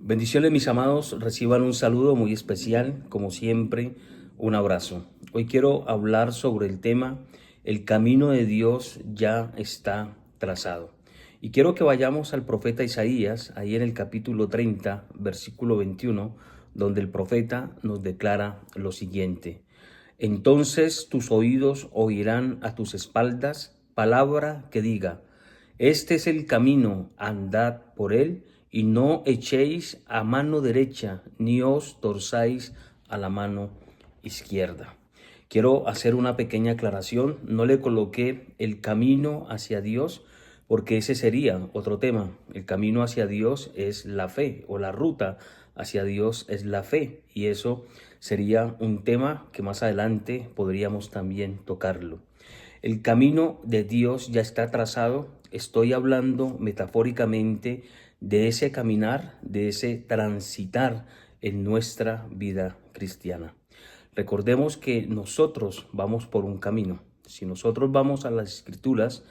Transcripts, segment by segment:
Bendiciones, mis amados, reciban un saludo muy especial, como siempre, un abrazo. Hoy quiero hablar sobre el tema "El camino de Dios ya está trazado". Y quiero que vayamos al profeta Isaías, ahí en el capítulo 30, versículo 21, donde el profeta nos declara lo siguiente: Entonces tus oídos oirán a tus espaldas palabra que diga: Este es el camino, andad por él, y no echéis a mano derecha, ni os torzáis a la mano izquierda. Quiero hacer una pequeña aclaración. No le coloqué el camino hacia Dios, porque ese sería otro tema. El camino hacia Dios es la fe, o la ruta hacia Dios es la fe, y eso sería un tema que más adelante podríamos también tocarlo. El camino de Dios ya está trazado. Estoy hablando metafóricamente de ese caminar, de ese transitar en nuestra vida cristiana. Recordemos que nosotros vamos por un camino. Si nosotros vamos a las Escrituras,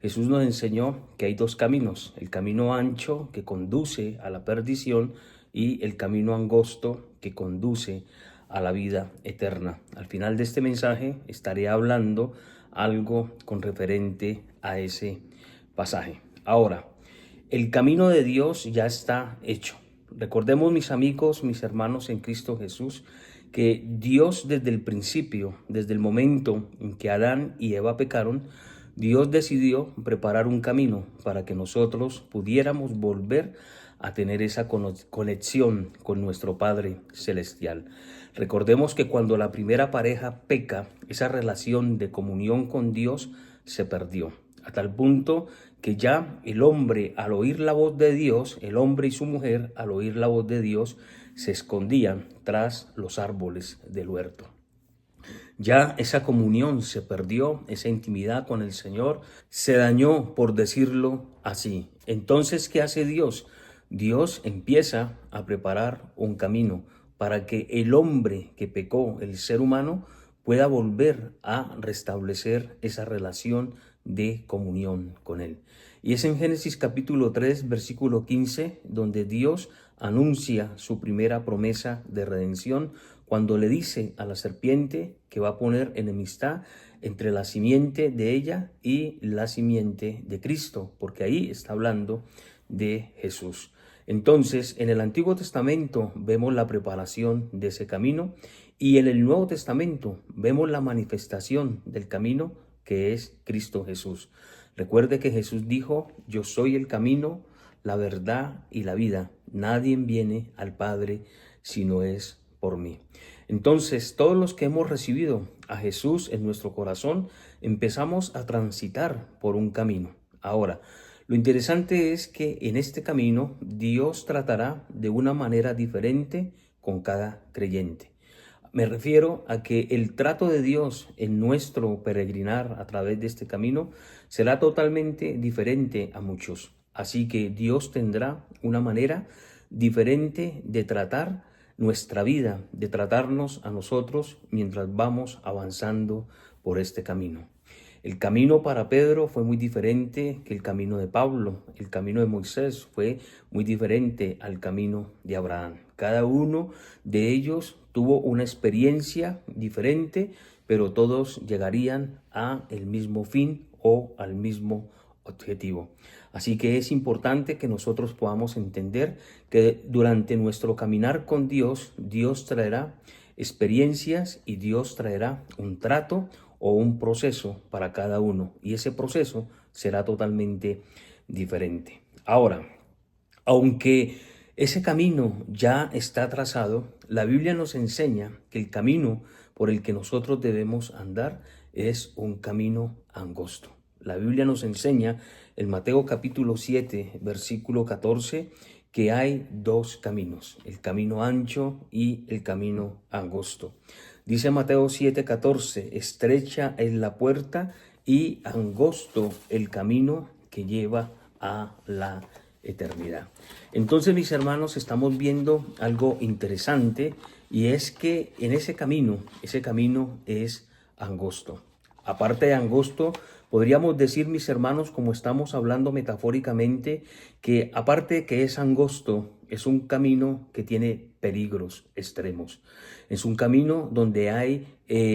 Jesús nos enseñó que hay dos caminos: el camino ancho, que conduce a la perdición, y el camino angosto, que conduce a la vida eterna. Al final de este mensaje estaré hablando algo con referente a ese pasaje. Ahora, el camino de Dios ya está hecho. Recordemos, mis amigos, mis hermanos en Cristo Jesús, que Dios desde el principio, desde el momento en que Adán y Eva pecaron, Dios decidió preparar un camino para que nosotros pudiéramos volver a tener esa conexión con nuestro Padre Celestial. Recordemos que cuando la primera pareja peca, esa relación de comunión con Dios se perdió, a tal punto que ya el hombre, al oír la voz de Dios, el hombre y su mujer, al oír la voz de Dios, se escondían tras los árboles del huerto. Ya esa comunión se perdió, esa intimidad con el Señor se dañó, por decirlo así. Entonces, ¿qué hace Dios? Dios empieza a preparar un camino para que el hombre que pecó, el ser humano, pueda volver a restablecer esa relación de comunión con Él. Y es en Génesis capítulo 3, versículo 15, donde Dios anuncia su primera promesa de redención, cuando le dice a la serpiente que va a poner enemistad entre la simiente de ella y la simiente de Cristo, porque ahí está hablando de Jesús. Entonces, en el Antiguo Testamento vemos la preparación de ese camino, y en el Nuevo Testamento vemos la manifestación del camino, que es Cristo Jesús. Recuerde que Jesús dijo: yo soy el camino, la verdad y la vida. Nadie viene al Padre si no es por mí. Entonces, todos los que hemos recibido a Jesús en nuestro corazón, empezamos a transitar por un camino. Ahora, lo interesante es que en este camino Dios tratará de una manera diferente con cada creyente. Me refiero a que el trato de Dios en nuestro peregrinar a través de este camino será totalmente diferente a muchos. Así que Dios tendrá una manera diferente de tratar nuestra vida, de tratarnos a nosotros mientras vamos avanzando por este camino. El camino para Pedro fue muy diferente que el camino de Pablo. El camino de Moisés fue muy diferente al camino de Abraham. Cada uno de ellos tuvo una experiencia diferente, pero todos llegarían a el mismo fin o al mismo objetivo. Así que es importante que nosotros podamos entender que durante nuestro caminar con Dios, Dios traerá experiencias y Dios traerá un trato o un proceso para cada uno, y ese proceso será totalmente diferente. Ahora, aunque ese camino ya está trazado, la Biblia nos enseña que el camino por el que nosotros debemos andar es un camino angosto. La Biblia nos enseña en Mateo capítulo 7, versículo 14, que hay dos caminos: el camino ancho y el camino angosto. Dice Mateo 7:14, estrecha es la puerta y angosto el camino que lleva a la eternidad. Entonces, mis hermanos, estamos viendo algo interesante, y es que en ese camino es angosto. Aparte de angosto, podríamos decir, mis hermanos, como estamos hablando metafóricamente, que aparte de que es angosto, es un camino que tiene peligros extremos. Es un camino donde hay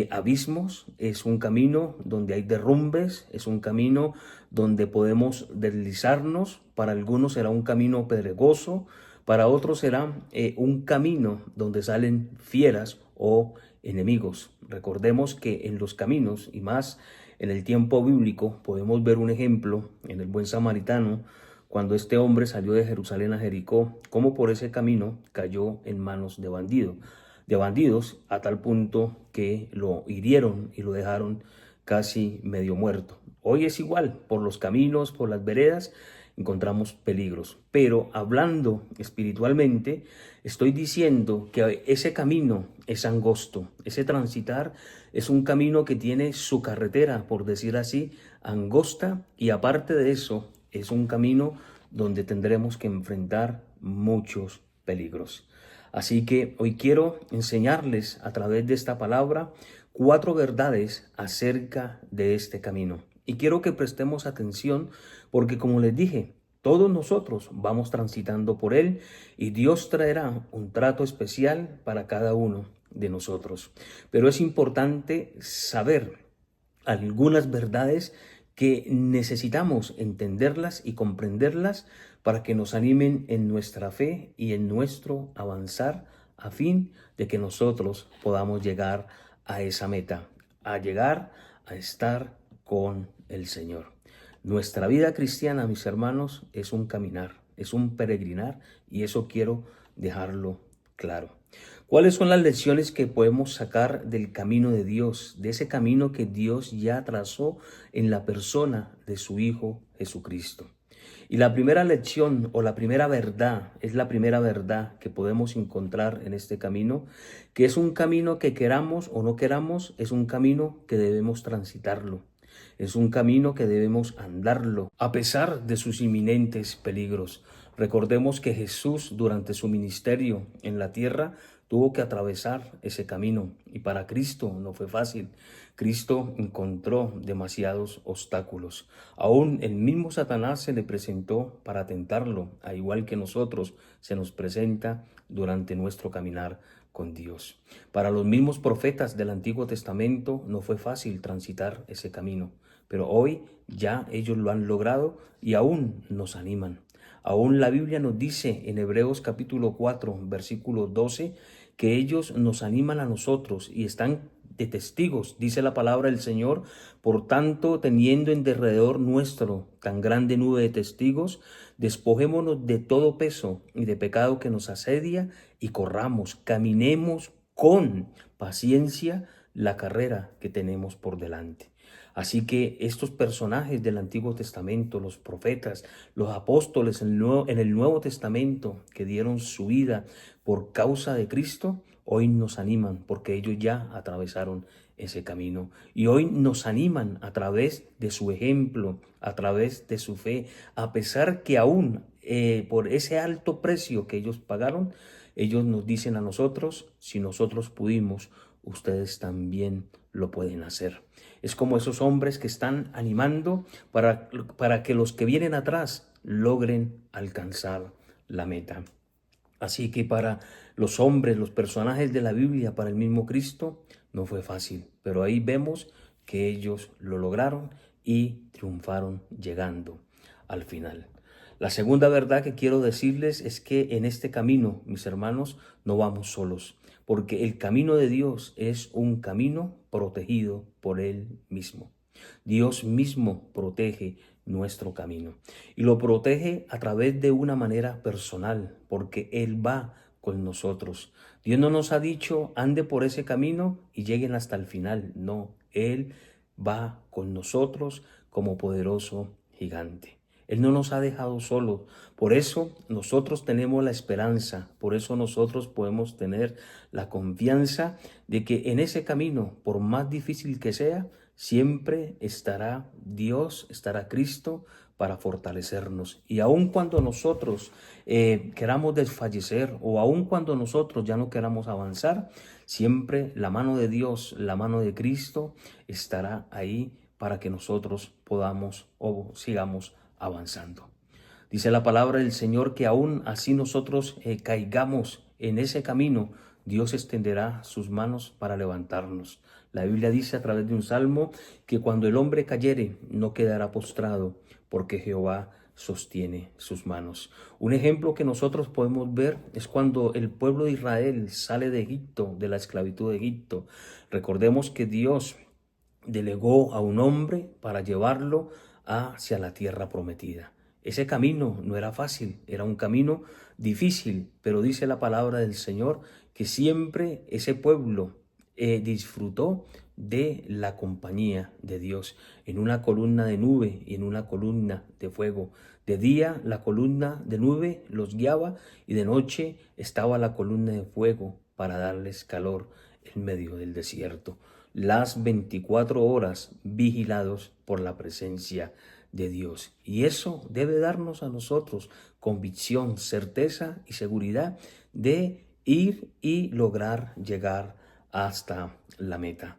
abismos, es un camino donde hay derrumbes, es un camino donde podemos deslizarnos. Para algunos será un camino pedregoso, para otros será un camino donde salen fieras o enemigos. Recordemos que en los caminos, y más en el tiempo bíblico, podemos ver un ejemplo en el buen samaritano, cuando este hombre salió de Jerusalén a Jericó, cómo por ese camino cayó en manos de bandidos, a tal punto que lo hirieron y lo dejaron casi medio muerto. Hoy es igual, por los caminos, por las veredas, encontramos peligros. Pero hablando espiritualmente, estoy diciendo que ese camino es angosto, ese transitar es un camino que tiene su carretera, por decir así, angosta, y aparte de eso, es un camino donde tendremos que enfrentar muchos peligros. Así que hoy quiero enseñarles a través de esta palabra 4 verdades acerca de este camino. Y quiero que prestemos atención porque, como les dije, todos nosotros vamos transitando por él y Dios traerá un trato especial para cada uno de nosotros. Pero es importante saber algunas verdades que necesitamos entenderlas y comprenderlas para que nos animen en nuestra fe y en nuestro avanzar, a fin de que nosotros podamos llegar a esa meta, a llegar a estar con el Señor. Nuestra vida cristiana, mis hermanos, es un caminar, es un peregrinar, y eso quiero dejarlo claro. ¿Cuáles son las lecciones que podemos sacar del camino de Dios, de ese camino que Dios ya trazó en la persona de su Hijo Jesucristo? Y la primera lección o la primera verdad, es la primera verdad que podemos encontrar en este camino, que es un camino que queramos o no queramos, es un camino que debemos transitarlo. Es un camino que debemos andarlo, a pesar de sus inminentes peligros. Recordemos que Jesús, durante su ministerio en la tierra, tuvo que atravesar ese camino, y para Cristo no fue fácil. Cristo encontró demasiados obstáculos. Aún el mismo Satanás se le presentó para tentarlo, al igual que nosotros se nos presenta durante nuestro caminar con Dios. Para los mismos profetas del Antiguo Testamento no fue fácil transitar ese camino, pero hoy ya ellos lo han logrado y aún nos animan. Aún la Biblia nos dice en Hebreos capítulo 4, versículo 12, que ellos nos animan a nosotros y están de testigos, dice la palabra del Señor. Por tanto, teniendo en derredor nuestro tan grande nube de testigos, despojémonos de todo peso y de pecado que nos asedia, y corramos, caminemos con paciencia la carrera que tenemos por delante. Así que estos personajes del Antiguo Testamento, los profetas, los apóstoles en el Nuevo Testamento, que dieron su vida por causa de Cristo, hoy nos animan porque ellos ya atravesaron ese camino. Y hoy nos animan a través de su ejemplo, a través de su fe, a pesar que aún por ese alto precio que ellos pagaron, ellos nos dicen a nosotros: si nosotros pudimos, ustedes también lo pueden hacer. Es como esos hombres que están animando para que los que vienen atrás logren alcanzar la meta. Así que para los hombres, los personajes de la Biblia, para el mismo Cristo, no fue fácil. Pero ahí vemos que ellos lo lograron y triunfaron llegando al final. La segunda verdad que quiero decirles es que en este camino, mis hermanos, no vamos solos, porque el camino de Dios es un camino protegido por Él mismo. Dios mismo protege nuestro camino y lo protege a través de una manera personal, porque Él va con nosotros. Dios no nos ha dicho: ande por ese camino y lleguen hasta el final. No, Él va con nosotros como poderoso gigante. Él no nos ha dejado solos. Por eso nosotros tenemos la esperanza, por eso nosotros podemos tener la confianza de que en ese camino, por más difícil que sea, siempre estará Dios, estará Cristo para fortalecernos. Y aun cuando nosotros queramos desfallecer, o aun cuando nosotros ya no queramos avanzar, siempre la mano de Dios, la mano de Cristo estará ahí para que nosotros podamos o sigamos avanzando. Dice la palabra del Señor que aún así nosotros caigamos en ese camino, Dios extenderá sus manos para levantarnos. La Biblia dice a través de un salmo que cuando el hombre cayere no quedará postrado, porque Jehová sostiene sus manos. Un ejemplo que nosotros podemos ver es cuando el pueblo de Israel sale de Egipto, de la esclavitud de Egipto. Recordemos que Dios delegó a un hombre para llevarlo hacia la tierra prometida. Ese camino no era fácil, era un camino difícil, pero dice la palabra del Señor que siempre ese pueblo disfrutó de la compañía de Dios en una columna de nube y en una columna de fuego. De día la columna de nube los guiaba y de noche estaba la columna de fuego para darles calor en medio del desierto. Las 24 horas vigilados por la presencia de Dios. Y eso debe darnos a nosotros convicción, certeza y seguridad de ir y lograr llegar hasta la meta.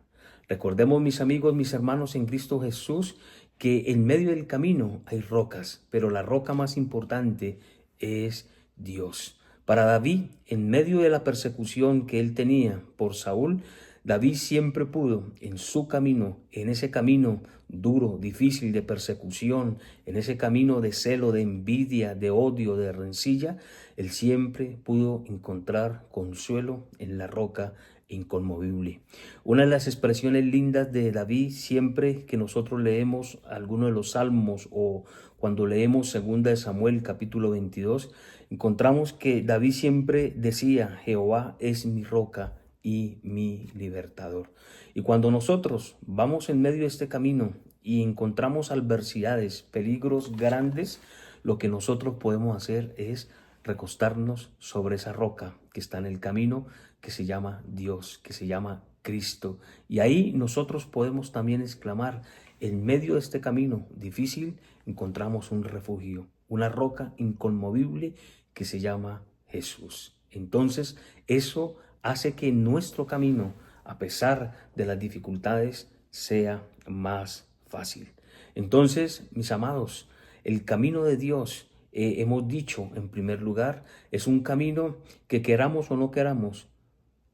Recordemos, mis amigos, mis hermanos en Cristo Jesús, que en medio del camino hay rocas, pero la roca más importante es Dios. Para David, en medio de la persecución que él tenía por Saúl, David siempre pudo en su camino, en ese camino duro, difícil de persecución, en ese camino de celo, de envidia, de odio, de rencilla, él siempre pudo encontrar consuelo en la roca inconmovible. Una de las expresiones lindas de David, siempre que nosotros leemos alguno de los salmos o cuando leemos 2 Samuel capítulo 22, encontramos que David siempre decía: Jehová es mi roca y mi libertador. Y cuando nosotros vamos en medio de este camino y encontramos adversidades, peligros grandes, lo que nosotros podemos hacer es recostarnos sobre esa roca que está en el camino, que se llama Dios, que se llama Cristo. Y ahí nosotros podemos también exclamar: en medio de este camino difícil encontramos un refugio, una roca inconmovible que se llama Jesús. Entonces eso hace que nuestro camino, a pesar de las dificultades, sea más fácil. Entonces, mis amados, el camino de Dios, hemos dicho en primer lugar, es un camino que queramos o no queramos,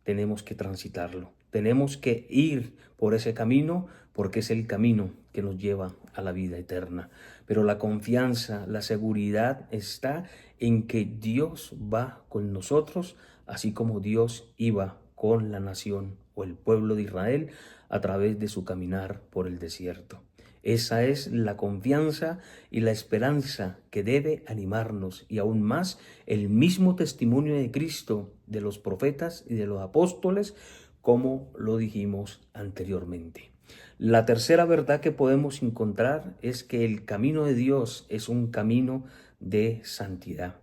tenemos que transitarlo. Tenemos que ir por ese camino porque es el camino que nos lleva a la vida eterna. Pero la confianza, la seguridad está en que Dios va con nosotros, así como Dios iba con la nación o el pueblo de Israel a través de su caminar por el desierto. Esa es la confianza y la esperanza que debe animarnos, y aún más el mismo testimonio de Cristo, de los profetas y de los apóstoles, como lo dijimos anteriormente. La tercera verdad que podemos encontrar es que el camino de Dios es un camino de santidad.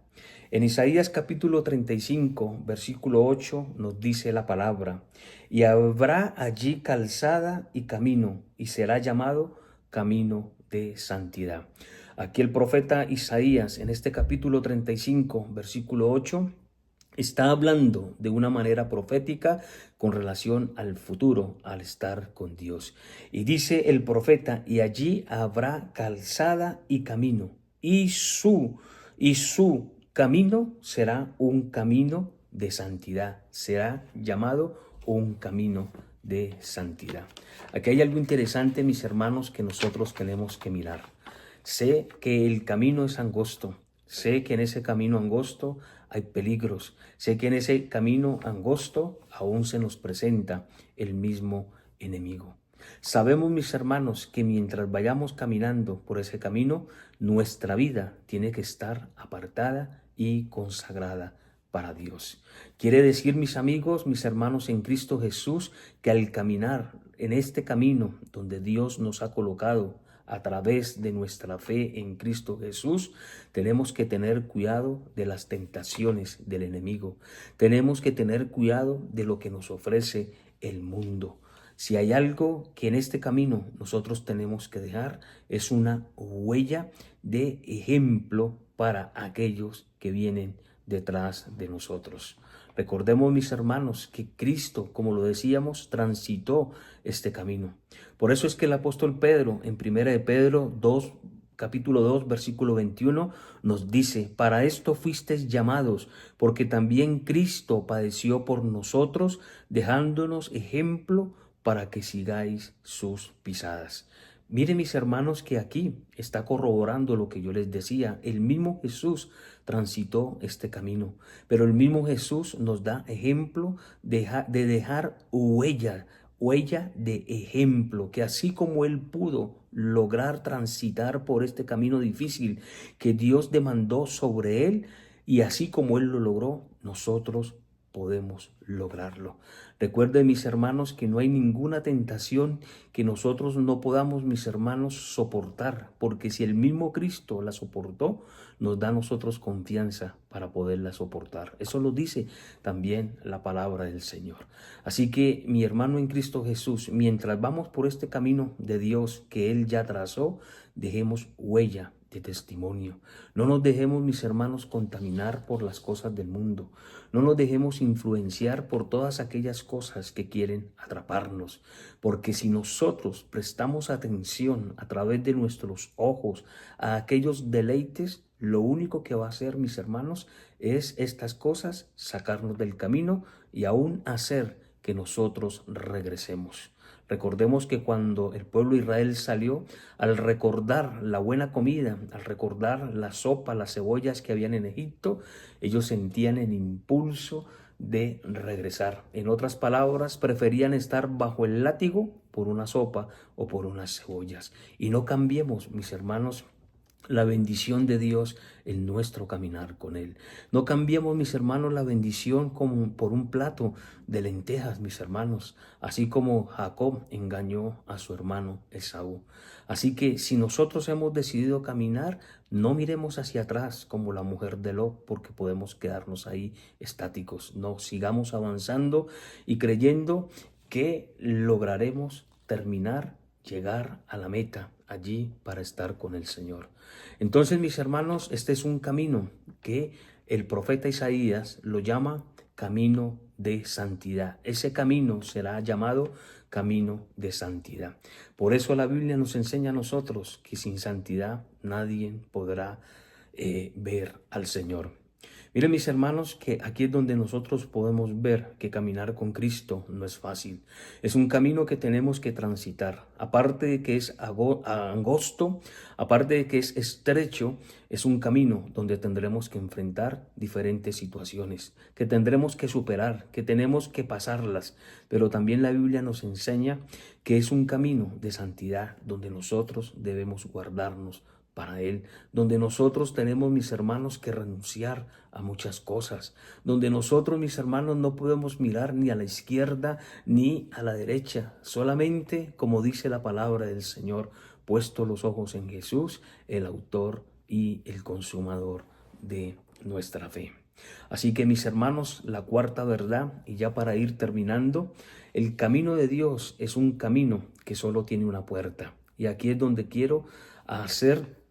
En Isaías capítulo 35, versículo 8 nos dice la palabra: y habrá allí calzada y camino, y será llamado camino de santidad. Aquí el profeta Isaías, en este capítulo 35, versículo 8, está hablando de una manera profética con relación al futuro, al estar con Dios. Y dice el profeta: y allí habrá calzada y camino, y su camino será un camino de santidad, será llamado un camino de santidad. Aquí hay algo interesante, mis hermanos, que nosotros tenemos que mirar. Sé que el camino es angosto, sé que en ese camino angosto hay peligros, sé que en ese camino angosto aún se nos presenta el mismo enemigo. Sabemos, mis hermanos, que mientras vayamos caminando por ese camino, nuestra vida tiene que estar apartada y consagrada para Dios. Quiere decir, mis amigos, mis hermanos en Cristo Jesús, que al caminar en este camino donde Dios nos ha colocado a través de nuestra fe en Cristo Jesús, tenemos que tener cuidado de las tentaciones del enemigo. Tenemos que tener cuidado de lo que nos ofrece el mundo. Si hay algo que en este camino nosotros tenemos que dejar, es una huella de ejemplo para aquellos que vienen detrás de nosotros. Recordemos, mis hermanos, que Cristo, como lo decíamos, transitó este camino. Por eso es que el apóstol Pedro, en 1 de Pedro 2, capítulo 2, versículo 21, nos dice: para esto fuisteis llamados, porque también Cristo padeció por nosotros, dejándonos ejemplo para que sigáis sus pisadas. Miren, mis hermanos, que aquí está corroborando lo que yo les decía. El mismo Jesús transitó este camino, pero el mismo Jesús nos da ejemplo de dejar huella de ejemplo, que así como Él pudo lograr transitar por este camino difícil que Dios demandó sobre Él, y así como Él lo logró, nosotros podemos lograrlo. Recuerden, mis hermanos, que no hay ninguna tentación que nosotros no podamos, mis hermanos, soportar, porque si el mismo Cristo la soportó, nos da a nosotros confianza para poderla soportar. Eso lo dice también la palabra del Señor. Así que, mi hermano en Cristo Jesús, mientras vamos por este camino de Dios que Él ya trazó, dejemos huella de testimonio. No nos dejemos, mis hermanos, contaminar por las cosas del mundo. No nos dejemos influenciar por todas aquellas cosas que quieren atraparnos. Porque si nosotros prestamos atención a través de nuestros ojos a aquellos deleites, lo único que va a hacer, mis hermanos, es estas cosas sacarnos del camino y aún hacer que nosotros regresemos. Recordemos que cuando el pueblo de Israel salió, al recordar la buena comida, al recordar la sopa, las cebollas que habían en Egipto, ellos sentían el impulso de regresar. En otras palabras, preferían estar bajo el látigo por una sopa o por unas cebollas. Y no cambiemos, mis hermanos, la bendición de Dios en nuestro caminar con Él. No cambiemos, mis hermanos, la bendición como por un plato de lentejas, mis hermanos, así como Jacob engañó a su hermano Esaú. Así que si nosotros hemos decidido caminar, no miremos hacia atrás como la mujer de Lot, porque podemos quedarnos ahí estáticos. No, sigamos avanzando y creyendo que lograremos terminar, llegar a la meta allí para estar con el Señor. Entonces, mis hermanos, este es un camino que el profeta Isaías lo llama camino de santidad. Ese camino será llamado camino de santidad. Por eso la Biblia nos enseña a nosotros que sin santidad nadie podrá ver al Señor. Miren, mis hermanos, que aquí es donde nosotros podemos ver que caminar con Cristo no es fácil. Es un camino que tenemos que transitar. Aparte de que es angosto, aparte de que es estrecho, es un camino donde tendremos que enfrentar diferentes situaciones, que tendremos que superar, que tenemos que pasarlas. Pero también la Biblia nos enseña que es un camino de santidad donde nosotros debemos guardarnos para Él, donde nosotros tenemos, mis hermanos, que renunciar a muchas cosas, donde nosotros, mis hermanos, no podemos mirar ni a la izquierda ni a la derecha, solamente, como dice la palabra del Señor, puesto los ojos en Jesús, el autor y el consumador de nuestra fe. Así que, mis hermanos, la cuarta verdad, y ya para ir terminando, el camino de Dios es un camino que solo tiene una puerta. Y aquí es donde quiero hacer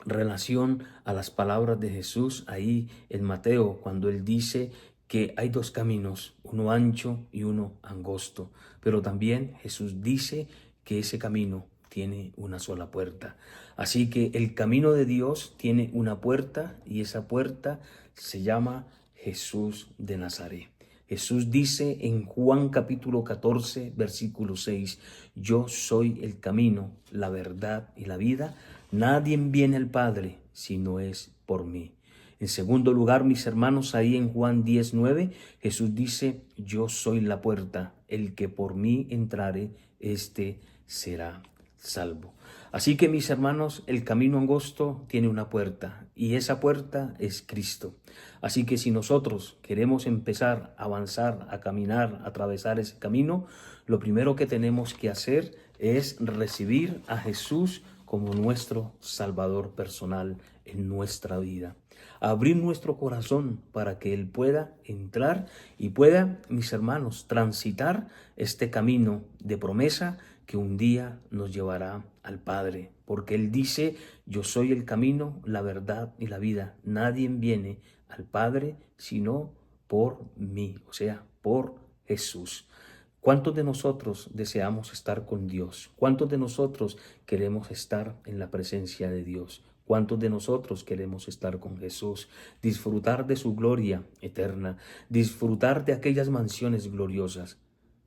relación a las palabras de Jesús ahí en Mateo, cuando Él dice que hay dos caminos, uno ancho y uno angosto. Pero también Jesús dice que ese camino tiene una sola puerta. Así que el camino de Dios tiene una puerta y esa puerta se llama Jesús de Nazaret. Jesús dice en Juan capítulo 14, versículo 6, yo soy el camino, la verdad y la vida. Nadie viene al Padre si no es por mí. En segundo lugar, mis hermanos, ahí en Juan 10:9, Jesús dice, yo soy la puerta, el que por mí entrare, este será salvo. Así que, mis hermanos, el camino angosto tiene una puerta y esa puerta es Cristo. Así que si nosotros queremos empezar a avanzar, a caminar, a atravesar ese camino, lo primero que tenemos que hacer es recibir a Jesús como nuestro Salvador personal en nuestra vida. Abrir nuestro corazón para que Él pueda entrar y pueda, mis hermanos, transitar este camino de promesa que un día nos llevará al Padre. Porque Él dice, yo soy el camino, la verdad y la vida. Nadie viene al Padre sino por mí, o sea, por Jesús. ¿Cuántos de nosotros deseamos estar con Dios? ¿Cuántos de nosotros queremos estar en la presencia de Dios? ¿Cuántos de nosotros queremos estar con Jesús? Disfrutar de su gloria eterna, disfrutar de aquellas mansiones gloriosas.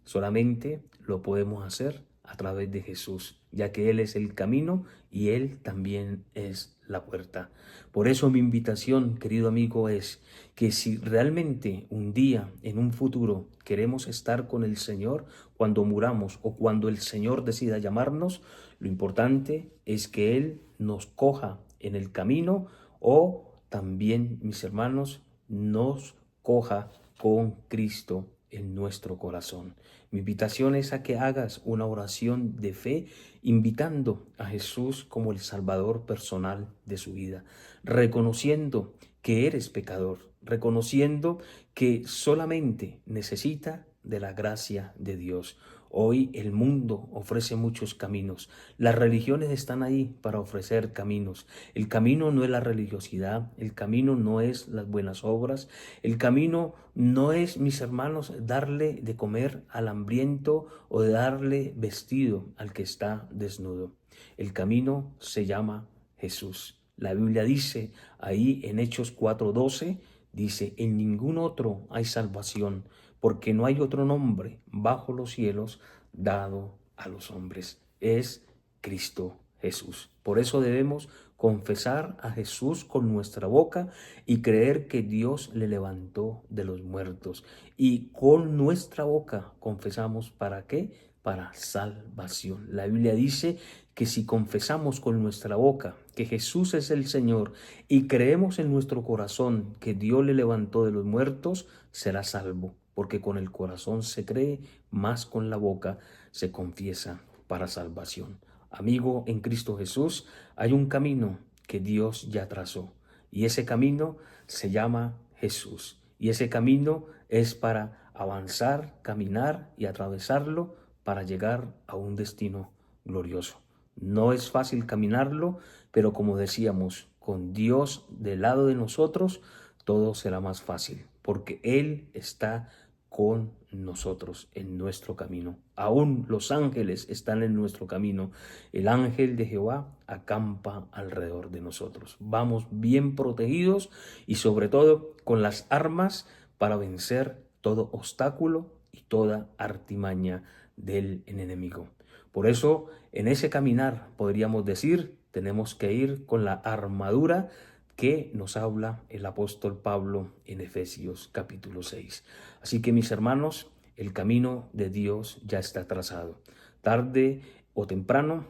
Solamente lo podemos hacer a través de Jesús, ya que Él es el camino y Él también es la puerta. Por eso mi invitación, querido amigo, es que si realmente un día, en un futuro, queremos estar con el Señor, cuando muramos o cuando el Señor decida llamarnos, lo importante es que Él nos coja en el camino o también, mis hermanos, nos coja con Cristo en nuestro corazón. Mi invitación es a que hagas una oración de fe invitando a Jesús como el Salvador personal de su vida, reconociendo que eres pecador, reconociendo que solamente necesita de la gracia de Dios. Hoy el mundo ofrece muchos caminos. Las religiones están ahí para ofrecer caminos. El camino no es la religiosidad, el camino no es las buenas obras, el camino no es, mis hermanos, darle de comer al hambriento o de darle vestido al que está desnudo. El camino se llama Jesús. La Biblia dice ahí en Hechos 4:12, dice, en ningún otro hay salvación, porque no hay otro nombre bajo los cielos dado a los hombres. Es Cristo Jesús. Por eso debemos confesar a Jesús con nuestra boca y creer que Dios le levantó de los muertos. Y con nuestra boca confesamos, ¿para qué? Para salvación. La Biblia dice que si confesamos con nuestra boca que Jesús es el Señor y creemos en nuestro corazón que Dios le levantó de los muertos, será salvo, porque con el corazón se cree, más con la boca se confiesa para salvación. Amigo, en Cristo Jesús hay un camino que Dios ya trazó y ese camino se llama Jesús y ese camino es para avanzar, caminar y atravesarlo para llegar a un destino glorioso. No es fácil caminarlo, pero como decíamos, con Dios del lado de nosotros, todo será más fácil, porque Él está con nosotros en nuestro camino. Aún los ángeles están en nuestro camino. El ángel de Jehová acampa alrededor de nosotros. Vamos bien protegidos y sobre todo con las armas para vencer todo obstáculo y toda artimaña del enemigo. Por eso, en ese caminar, podríamos decir, tenemos que ir con la armadura que nos habla el apóstol Pablo en Efesios capítulo 6. Así que, mis hermanos, el camino de Dios ya está trazado. Tarde o temprano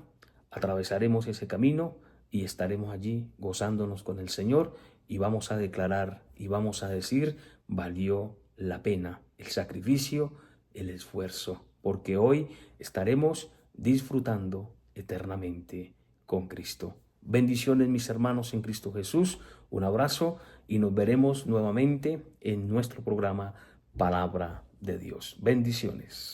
atravesaremos ese camino y estaremos allí gozándonos con el Señor y vamos a declarar y vamos a decir, valió la pena el sacrificio, el esfuerzo, porque hoy estaremos disfrutando eternamente con Cristo. Bendiciones, mis hermanos en Cristo Jesús. Un abrazo y nos veremos nuevamente en nuestro programa Palabra de Dios. Bendiciones.